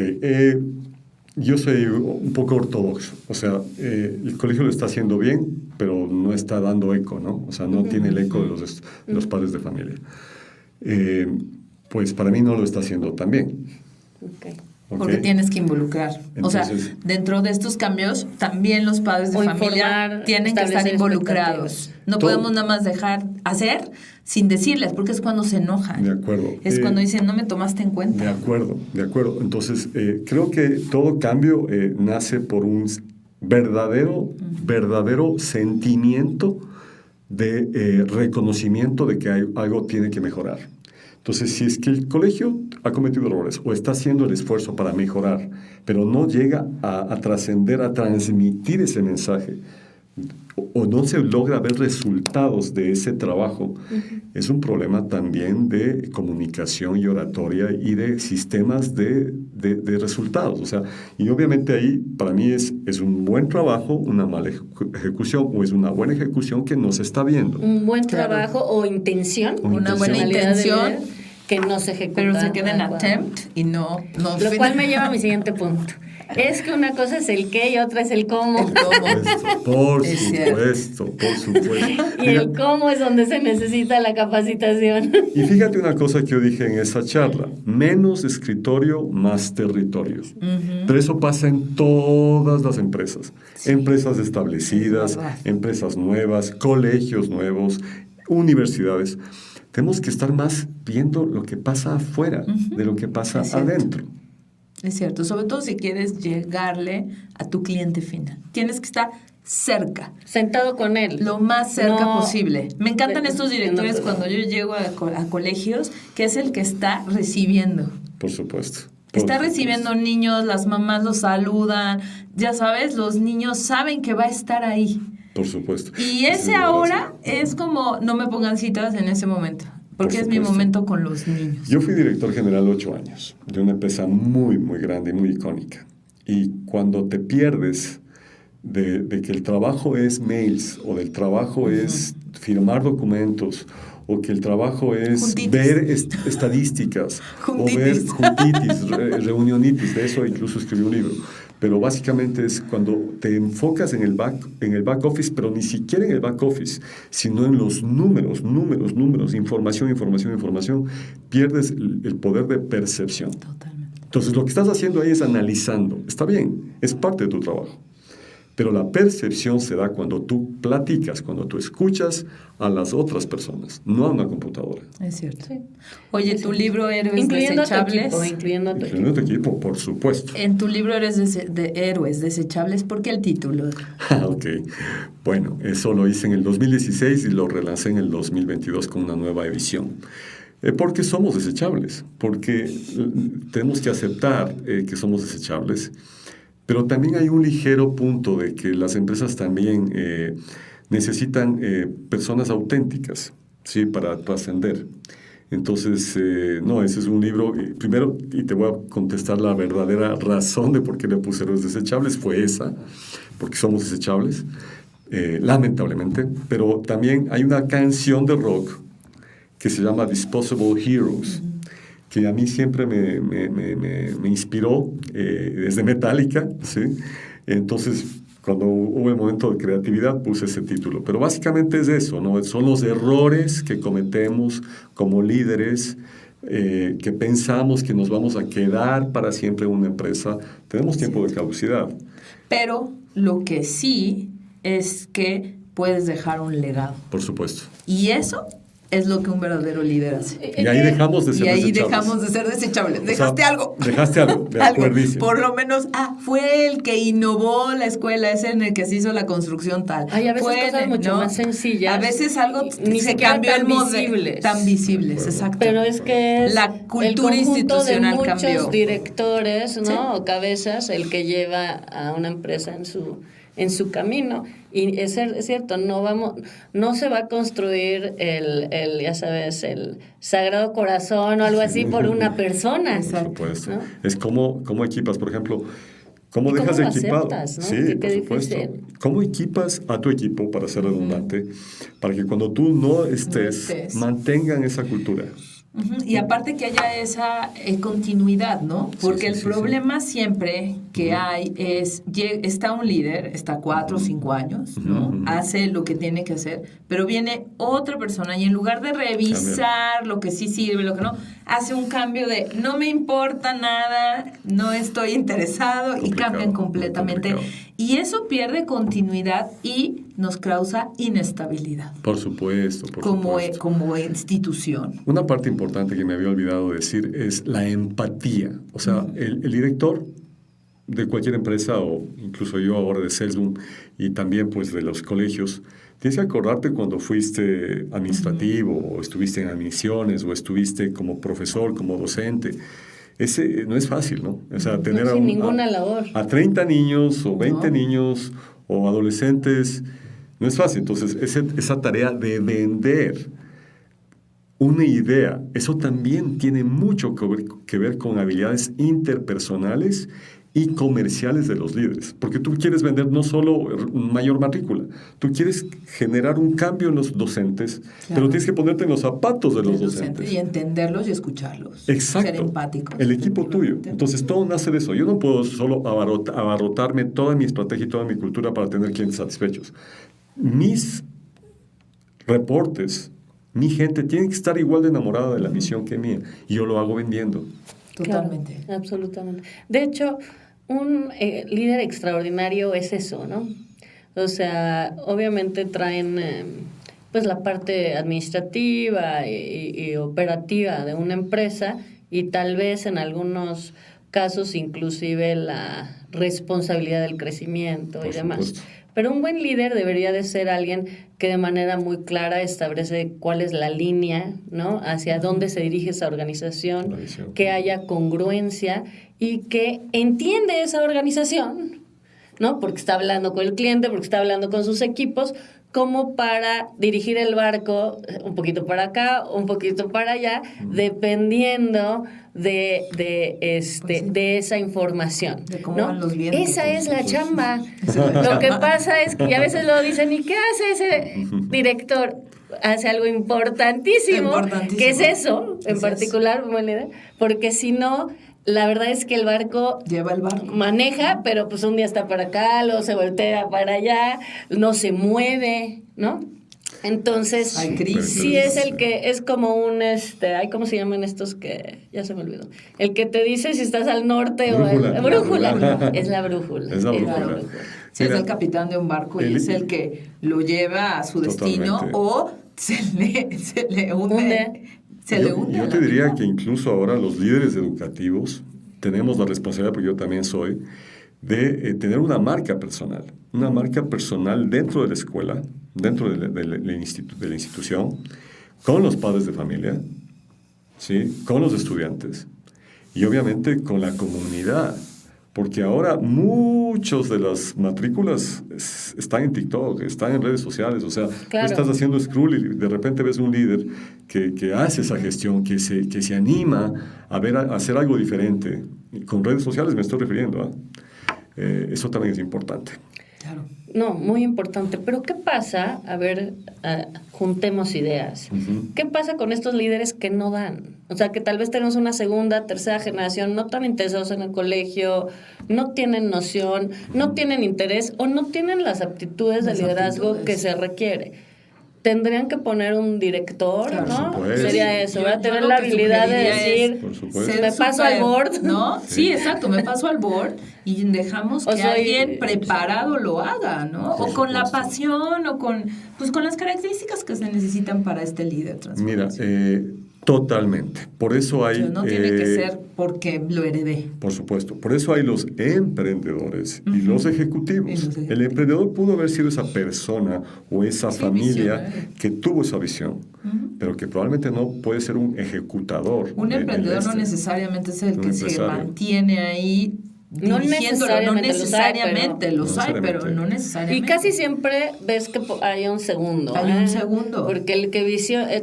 yo soy un poco ortodoxo. O sea, el colegio lo está haciendo bien, pero no está dando eco, ¿no? O sea, no tiene el eco de los padres de familia. Pues para mí no lo está haciendo tan bien. Okay. Porque tienes que involucrar. Entonces, dentro de estos cambios, también los padres de familia tienen que estar involucrados. No podemos nada más dejar hacer sin decirles, porque es cuando se enojan. De acuerdo. Es cuando dicen, no me tomaste en cuenta. De acuerdo. Entonces, creo que todo cambio nace por un verdadero sentimiento de reconocimiento de que algo tiene que mejorar. Entonces, si es que el colegio ha cometido errores o está haciendo el esfuerzo para mejorar, pero no llega a trascender, a transmitir ese mensaje, o no se logra ver resultados de ese trabajo, es un problema también de comunicación y oratoria y de sistemas de resultados. O sea, y obviamente ahí para mí es un buen trabajo, una mala ejecución, o es una buena ejecución que no se está viendo. Un buen trabajo o intención. Una buena intención que no se ejecuta. Pero se queda en attempt y no Lo cual me lleva a mi siguiente punto. Es que una cosa es el qué y otra es el cómo. Por supuesto. Y el cómo es donde se necesita la capacitación. Y fíjate una cosa que yo dije en esa charla: menos escritorio, más territorio. Pero eso pasa en todas las empresas. Sí. Empresas establecidas, empresas nuevas, colegios nuevos, universidades. Tenemos que estar más viendo lo que pasa afuera de lo que pasa adentro. Es cierto, sobre todo si quieres llegarle a tu cliente final. Tienes que estar cerca. Sentado con él. Lo más cerca posible. Me encantan estos directores cuando yo llego a colegios, que es el que está recibiendo. Por supuesto. Está recibiendo niños, las mamás los saludan. Ya sabes, los niños saben que va a estar ahí. Por supuesto. Y ese ahora es como, no me pongan citas en ese momento. Porque es mi momento con los niños. Yo fui director general 8 años de una empresa muy, muy grande y muy icónica. Y cuando te pierdes de que el trabajo es mails, o del trabajo es firmar documentos, o que el trabajo es ver estadísticas, o ver juntitis, reunionitis, de eso incluso escribí un libro. Pero básicamente es cuando te enfocas en el back office, pero ni siquiera en el back office, sino en los números, información, pierdes el poder de percepción. Totalmente. Entonces, lo que estás haciendo ahí es analizando. Está bien, es parte de tu trabajo. Pero la percepción se da cuando tú platicas, cuando tú escuchas a las otras personas, no a una computadora. Es cierto. Sí. Oye, tu libro Héroes Desechables. Incluyendo a tu equipo, por supuesto. En tu libro Héroes de Héroes Desechables, ¿por qué el título? Ok. Bueno, eso lo hice en el 2016 y lo relancé en el 2022 con una nueva edición. Porque somos desechables, porque tenemos que aceptar que somos desechables. Pero también hay un ligero punto de que las empresas también necesitan personas auténticas, ¿sí? Para trascender. Entonces, ese es un libro, primero, y te voy a contestar la verdadera razón de por qué le puse Héroes Desechables, fue esa, porque somos desechables, lamentablemente. Pero también hay una canción de rock que se llama Disposable Heroes, que a mí siempre me inspiró desde Metallica, ¿sí? Entonces, cuando hubo el momento de creatividad, puse ese título. Pero básicamente es eso, ¿no? Son los errores que cometemos como líderes, que pensamos que nos vamos a quedar para siempre en una empresa. Tenemos tiempo de caducidad. Pero lo que sí es que puedes dejar un legado. Por supuesto. Y eso es lo que un verdadero líder hace. Y ahí dejamos de ser Y ahí desechables. dejamos de ser desechables. O sea, Dejaste algo. Dejaste algo, de Algo. acuerdísimo. Por lo menos, fue el que innovó la escuela, es en el que se hizo la construcción tal. Hay a veces Fue cosas mucho ¿no? más sencillas. A veces algo Ni se siquiera cambió tan el modelo. visibles. Tan visibles, exacto. Pero es que es La cultura el conjunto institucional de muchos cambió. directores, ¿no? Sí. O cabezas el que lleva a una empresa en su camino. Y es cierto, no se va a construir el ya sabes, el Sagrado Corazón o algo así por una persona. Por supuesto. ¿No? Es como equipas, por ejemplo, ¿cómo ¿Y dejas cómo lo equipado? aceptas, no? Sí, Qué por supuesto. difícil. ¿Cómo equipas a tu equipo, para ser redundante, para que cuando tú no estés, mantengan esa cultura? Ujú, y aparte que haya esa continuidad, ¿no? Porque el problema siempre que hay es, está un líder, está 4 o 5 años, ¿no? Hace lo que tiene que hacer, pero viene otra persona y en lugar de revisar lo que sí sirve, lo que no, hace un cambio de no me importa nada, no estoy interesado y cambian completamente. Y eso pierde continuidad y nos causa inestabilidad. Por supuesto, Como institución. Una parte importante que me había olvidado decir es la empatía. O sea, el director de cualquier empresa, o incluso yo ahora de Salesboom, y también pues de los colegios, tienes que acordarte cuando fuiste administrativo, o estuviste en admisiones, o estuviste como profesor, como docente. Ese no es fácil, ¿no? O sea, tener sin ninguna labor. a 30 niños o 20 niños o adolescentes no es fácil. Entonces, esa tarea de vender una idea, eso también tiene mucho que ver con habilidades interpersonales y comerciales de los líderes. Porque tú quieres vender no solo mayor matrícula, tú quieres generar un cambio en los docentes, pero tienes que ponerte en los zapatos de los docentes. Y entenderlos y escucharlos. Exacto. Ser empáticos. El equipo tuyo. Entonces, todo nace de eso. Yo no puedo solo abarrotarme toda mi estrategia y toda mi cultura para tener clientes satisfechos. Mis reportes, mi gente, tiene que estar igual de enamorada de la misión que mía. Y yo lo hago vendiendo. Totalmente. Claro, absolutamente. De hecho, un líder extraordinario es eso, ¿no? O sea, obviamente traen pues la parte administrativa y operativa de una empresa y tal vez en algunos casos inclusive la responsabilidad del crecimiento y demás. Supuesto. Pero un buen líder debería de ser alguien que de manera muy clara establece cuál es la línea, ¿no? Hacia dónde se dirige esa organización, que haya congruencia y que entiende esa organización, ¿no? Porque está hablando con el cliente, porque está hablando con sus equipos, como para dirigir el barco un poquito para acá, un poquito para allá, dependiendo de esa información. De cómo ¿no? van los vientos. Esa es la chamba. Lo que pasa es que a veces lo dicen, ¿y qué hace ese director? Hace algo importantísimo, que es eso, en particular, buena idea, porque si no, la verdad es que el barco lleva el barco, maneja, pero pues un día está para acá, luego se voltea para allá, no se mueve, ¿no? Entonces, sí es el que es como un ¿cómo se llaman estos que ya se me olvidó? El que te dice si estás al norte brújula, o al brújula. No, es la brújula. Es la brújula. Sí, es el capitán de un barco y es el que lo lleva a su destino o se le hunde. Yo te diría que incluso ahora los líderes educativos tenemos la responsabilidad, porque yo también soy, de tener una marca personal dentro de la escuela, dentro de la institución, con los padres de familia, ¿sí? Con los estudiantes y obviamente con la comunidad. Porque ahora muchos de las matrículas están en TikTok, están en redes sociales. O sea, claro. Tú estás haciendo scroll y de repente ves un líder que hace esa gestión, que se anima a hacer algo diferente. Y con redes sociales me estoy refiriendo. Eso también es importante. Claro. No, muy importante. Pero ¿qué pasa? A ver, juntemos ideas. Uh-huh. ¿Qué pasa con estos líderes que no dan? O sea, que tal vez tenemos una segunda, tercera generación no tan interesados en el colegio, no tienen noción, no tienen interés o no tienen las aptitudes de liderazgo que se requiere. tendrían que poner un director, Claro, ¿no? por supuesto. Sería eso, Yo- ¿verdad? yo Tener lo la que habilidad de sugeriría es, decir, Por supuesto. ser me paso al board. ¿no? Sí, exacto, me paso al board y dejamos O que soy- alguien preparado lo haga, ¿no? Por O con la supuesto. pasión o con las características que se necesitan para este líder Mira, transformacional. totalmente. Por eso hay... No tiene que ser porque lo heredé. Por supuesto. Por eso hay los emprendedores y los ejecutivos. Y los ejecutivos. El emprendedor pudo haber sido esa persona o esa Sí, familia visionario. que tuvo esa visión, pero que probablemente no puede ser un ejecutador. Un de emprendedor no este. necesariamente es el Un que se empresario. mantiene ahí No dirigiéndolo. No necesariamente necesariamente los hay, pero no Y necesariamente. casi siempre ves que hay un segundo. Hay un segundo. Porque el que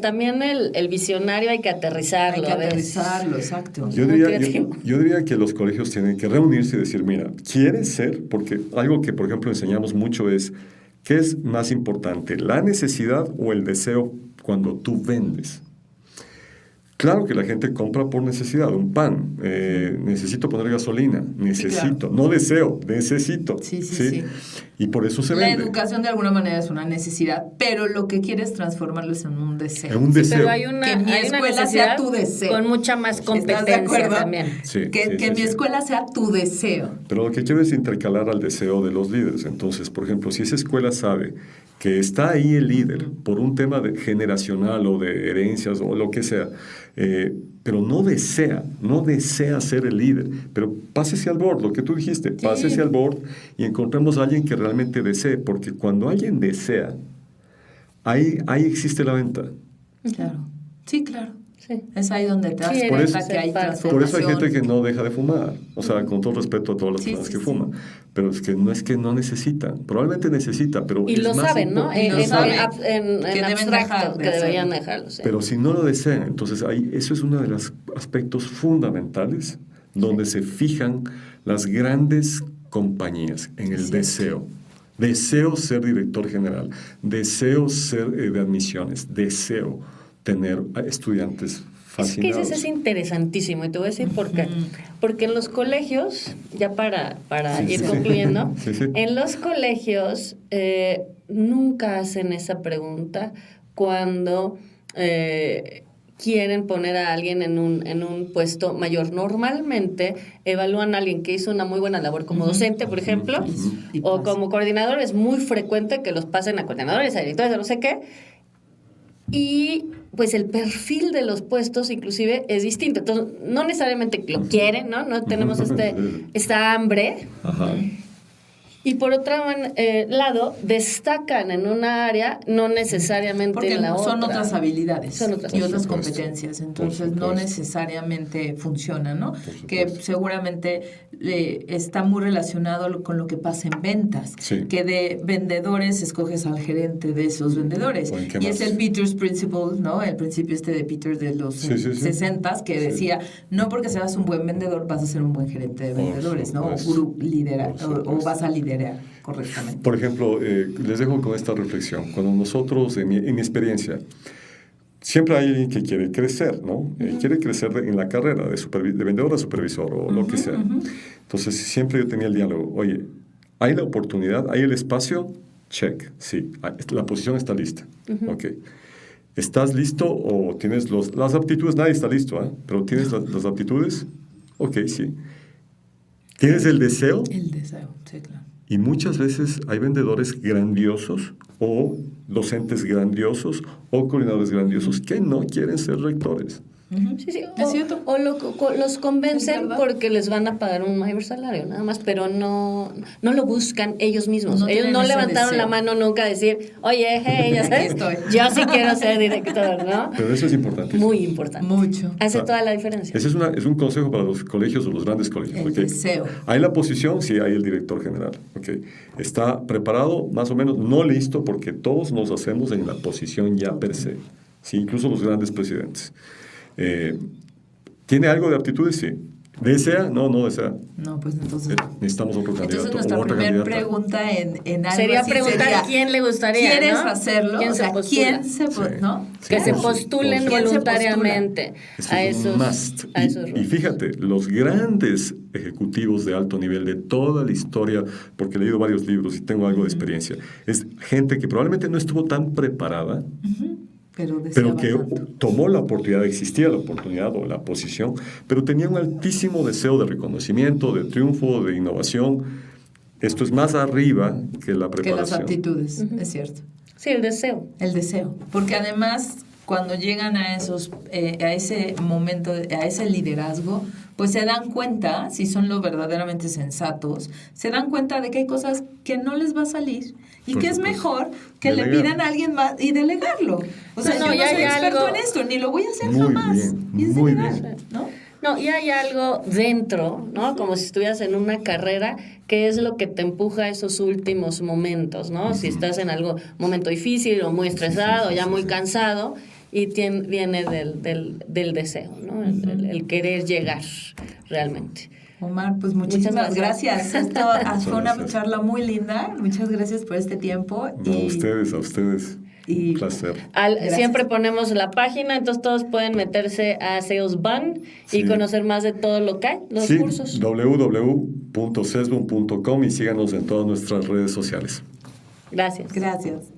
también el visionario hay que aterrizarlo. Hay que a veces. aterrizarlo, exacto. Yo Muy diría, creativo. yo diría que los colegios tienen que reunirse y decir, mira, ¿quieres ser? Porque algo que, por ejemplo, enseñamos mucho es, ¿qué es más importante, la necesidad o el deseo cuando tú vendes? Claro que la gente compra por necesidad, un pan, necesito poner gasolina, necesito, no deseo, necesito. Sí. Y por eso se La vende. educación de alguna manera es una necesidad, pero lo que quieres transformarlo es en un deseo. Es un Sí, deseo. pero hay una, Que mi hay una escuela necesidad sea tu deseo. con mucha más ¿Estás de competencia acuerdo? también. Sí, que sí, mi sí. escuela sea tu deseo. Pero lo que quiero es intercalar al deseo de los líderes. Entonces, por ejemplo, si esa escuela sabe que está ahí el líder por un tema generacional o de herencias o lo que sea, pero no desea ser el líder, pero pásese al board, lo que tú dijiste, pásese al board y encontremos a alguien que realmente desee, porque cuando alguien desea, ahí existe la venta. Claro. Sí, claro. Sí. Es ahí donde te das Quieres cuenta ser que hay parte. transformación. Por eso hay gente que no deja de fumar, o sea, con todo respeto a todas las Sí, personas sí, que sí. fuman, pero es que no necesita, probablemente necesita, pero Y es lo más saben, ¿no? Y lo saben. En Que deben abstracto, dejar de que deberían hacerlo. dejarlo. Sí. Pero si no lo desean, entonces eso es uno de los aspectos fundamentales donde se fijan las grandes compañías en el deseo. Deseo ser director general, deseo ser de admisiones, deseo tener estudiantes Es que fascinados. ese es interesantísimo y te voy a decir por qué. Porque en los colegios, ya para Sí, ir sí. concluyendo, Sí, sí. en los colegios nunca hacen esa pregunta cuando quieren poner a alguien en un puesto mayor. Normalmente evalúan a alguien que hizo una muy buena labor como docente, por ejemplo, Y o pasa. como coordinador. Es muy frecuente que los pasen a coordinadores, a directores, a no sé qué. Y pues el perfil de los puestos inclusive es distinto. Entonces, no necesariamente lo quieren, ¿no? No tenemos esta hambre. Ajá. Y por otro lado, destacan en una área, no necesariamente Porque en la otra. son otras habilidades Son otras y otras supuesto. competencias, Por entonces no supuesto. necesariamente funciona, ¿no? supuesto. Que seguramente está muy relacionado con lo que pasa en ventas, Sí. que de vendedores escoges al gerente de esos vendedores. Bueno, ¿qué Y más? es el Peters Principle, ¿no? El principio de Peter de los Sí, sí, sí. 60s que Sí. decía, no porque seas un buen vendedor vas a ser un buen gerente de Por vendedores, ¿no? O supuesto. gurú lidera, Por o supuesto. vas a liderar correctamente. Por ejemplo, les dejo con esta reflexión. Cuando nosotros, en mi experiencia, siempre hay alguien que quiere crecer, ¿no? Quiere crecer en la carrera de vendedor a supervisor o lo que sea. Entonces, siempre yo tenía el diálogo. Oye, ¿hay la oportunidad? ¿Hay el espacio? Check. Sí. La posición está lista. Ok. ¿Estás listo o tienes las aptitudes? Nadie está listo, ¿eh? Pero ¿tienes las aptitudes? Ok, sí. ¿Tienes el deseo? El deseo, sí, claro. Y muchas veces hay vendedores grandiosos o docentes grandiosos o coordinadores grandiosos que no quieren ser rectores. Sí, sí. Es cierto. O los convencen Es verdad. porque les van a pagar un mayor salario, nada más, pero no lo buscan ellos mismos. No Ellos tienen no ese levantaron deseo. la mano nunca a decir, oye, hey, ya sabes, estoy. yo sí quiero ser director, ¿no? Pero eso es importante. Muy importante. Mucho. Hace Ah. toda la diferencia. Ese es un consejo para los colegios o los grandes colegios. El ¿ok? deseo. Hay la posición, sí, hay el director general. ¿ok? Está preparado, más o menos, no listo, porque todos nos hacemos en la posición ya per se. ¿sí? Incluso los grandes presidentes. ¿Tiene algo de aptitudes? Sí. ¿Desea? No desea. No, pues entonces... Necesitamos otro candidato Entonces nuestra o otra primera candidata. pregunta en algo Sería así preguntar sería, quién le gustaría, ¿quieres ¿no? hacerlo? ¿Quién o sea, se postula? ¿quién se Sí. ¿no? Que se Por postulen supuesto. ¿Quién se voluntariamente Esto a es un esos, must. a esos Y roles. fíjate, los grandes ejecutivos de alto nivel de toda la historia, porque he leído varios libros y tengo algo de experiencia, es gente que probablemente no estuvo tan preparada, Pero pero deseaba que tanto. tomó la oportunidad, existía la oportunidad o la posición, pero tenía un altísimo deseo de reconocimiento, de triunfo, de innovación. Esto es más arriba que la Que las preparación. aptitudes, es cierto. Sí, el deseo. El deseo. Porque además, cuando llegan a a ese momento, a ese liderazgo, pues se dan cuenta, si son lo verdaderamente sensatos, se dan cuenta de que hay cosas que no les va a salir y Por que es supuesto. mejor que le Delegar. pidan a alguien más y delegarlo. O sea, No, yo no ya soy hay experto algo- en esto, ni lo voy a hacer Muy jamás. bien, Y es muy delegar, bien. ¿no? No, y hay algo dentro, ¿no? Como si estuvieras en una carrera, que es lo que te empuja a esos últimos momentos, ¿no? Si estás en algún momento difícil o muy estresado, ya muy cansado, y viene del deseo, ¿no? El querer llegar realmente. Omar, pues muchísimas Muchas gracias. Esto fue una gracias. charla muy linda. Muchas gracias por este tiempo. No, a ustedes. y- Un placer. Gracias. Siempre ponemos la página, entonces todos pueden meterse a Sales Bun y Sí. conocer más de todo lo que hay, los Sí, cursos. www.sesbun.com y síganos en todas nuestras redes sociales. Gracias. Gracias.